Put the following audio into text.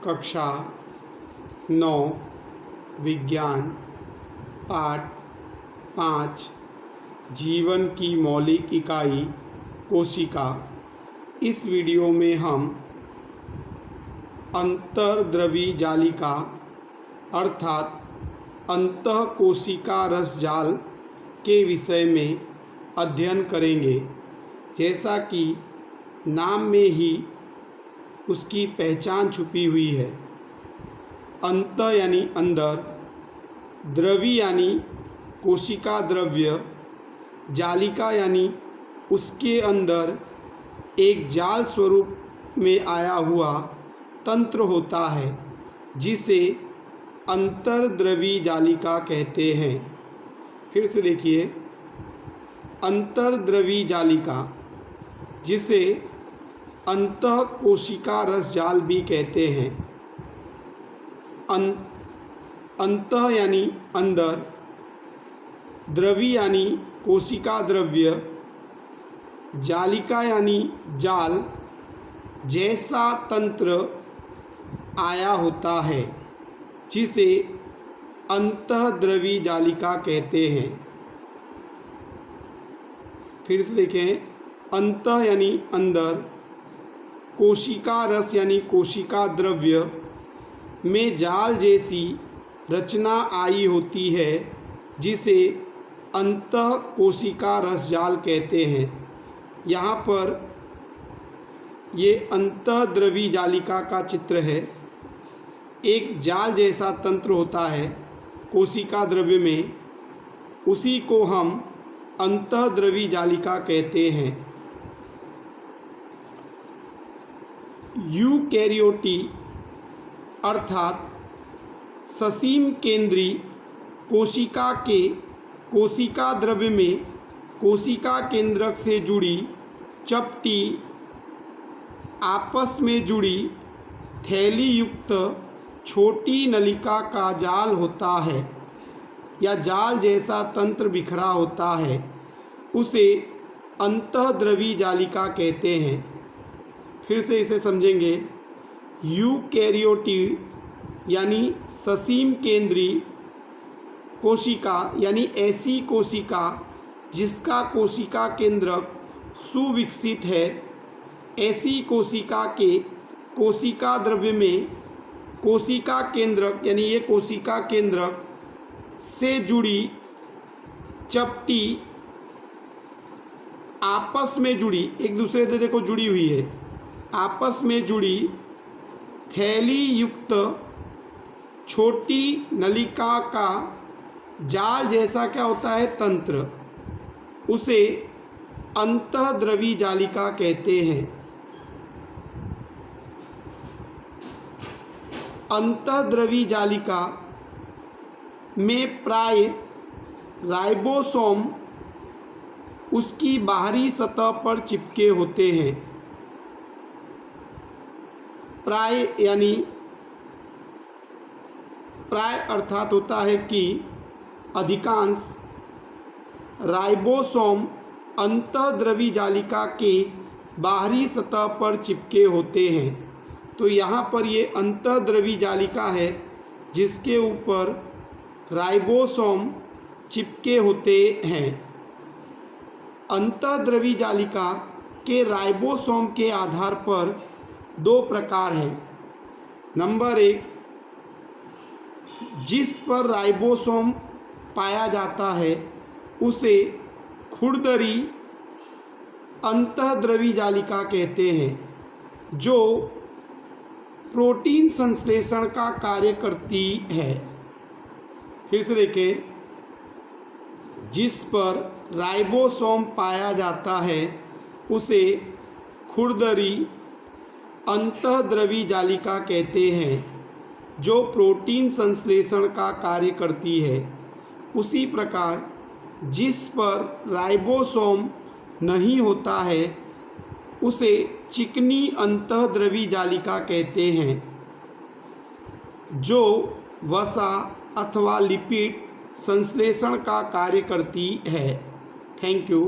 कक्षा 9 विज्ञान पाठ 5 जीवन की मौलिक इकाई कोशिका। इस वीडियो में हम अंतर्द्रवी जालिका अर्थात अंतःकोशिका रस जाल के विषय में अध्ययन करेंगे। जैसा कि नाम में ही उसकी पहचान छुपी हुई है। अंत यानी अंदर, द्रवी यानी कोशिका द्रव्य, जालिका यानी उसके अंदर एक जाल स्वरूप में आया हुआ तंत्र होता है जिसे अंतर्द्रवी जालिका कहते हैं। फिर से देखिए, अंतर्द्रवी जालिका जिसे अंतःकोशिका रस जाल भी कहते हैं। अंतः यानी अंदर, द्रवी यानी कोशिका द्रव्य, जालिका यानी जाल जैसा तंत्र आया होता है जिसे अंतर्द्रवी जालिका कहते हैं। फिर से देखें, अंतः यानी अंदर, कोशिका रस यानी कोशिका द्रव्य में जाल जैसी रचना आई होती है जिसे अंतःकोशिका रस जाल कहते हैं। यहाँ पर ये अंतर्द्रवी जालिका का चित्र है। एक जाल जैसा तंत्र होता है कोशिका द्रव्य में, उसी को हम अंतर्द्रवी जालिका कहते हैं। यूकैरियोटी अर्थात ससीम केंद्री कोशिका के कोशिका द्रव्य में कोशिका केंद्रक से जुड़ी चपटी आपस में जुड़ी थैली युक्त छोटी नलिका का जाल होता है या जाल जैसा तंत्र बिखरा होता है, उसे अंतर्द्रवी जालिका कहते हैं। फिर से इसे समझेंगे। यूकैरियोटी यानी ससीम केंद्री कोशिका यानी ऐसी कोशिका जिसका कोशिका केंद्रक सुविकसित है। ऐसी कोशिका के कोशिका द्रव्य में कोशिका केंद्रक यानी ये कोशिका केंद्रक से जुड़ी चपटी आपस में जुड़ी, एक दूसरे से देखो जुड़ी हुई है, आपस में जुड़ी थैली युक्त छोटी नलिका का जाल जैसा क्या होता है तंत्र, उसे अंतर्द्रवी जालिका कहते हैं। अंतर्द्रवी जालिका में प्राय राइबोसोम उसकी बाहरी सतह पर चिपके होते हैं। प्राय यानी प्राय अर्थात होता है कि अधिकांश राइबोसोम अंतर्द्रवी जालिका के बाहरी सतह पर चिपके होते हैं। तो यहाँ पर ये अंतर्द्रवी जालिका है जिसके ऊपर राइबोसोम चिपके होते हैं। अंतर्द्रवी जालिका के राइबोसोम के आधार पर दो प्रकार हैं। नंबर 1, जिस पर राइबोसोम पाया जाता है उसे खुरदरी अंतर्द्रवी जालिका कहते हैं, जो प्रोटीन संश्लेषण का कार्य करती है। फिर से देखें, जिस पर राइबोसोम पाया जाता है उसे खुरदरी अंतर्द्रवी जालिका कहते हैं, जो प्रोटीन संश्लेषण का कार्य करती है। उसी प्रकार जिस पर राइबोसोम नहीं होता है उसे चिकनी अंतर्द्रवी जालिका कहते हैं, जो वसा अथवा लिपिड संश्लेषण का कार्य करती है। Thank you.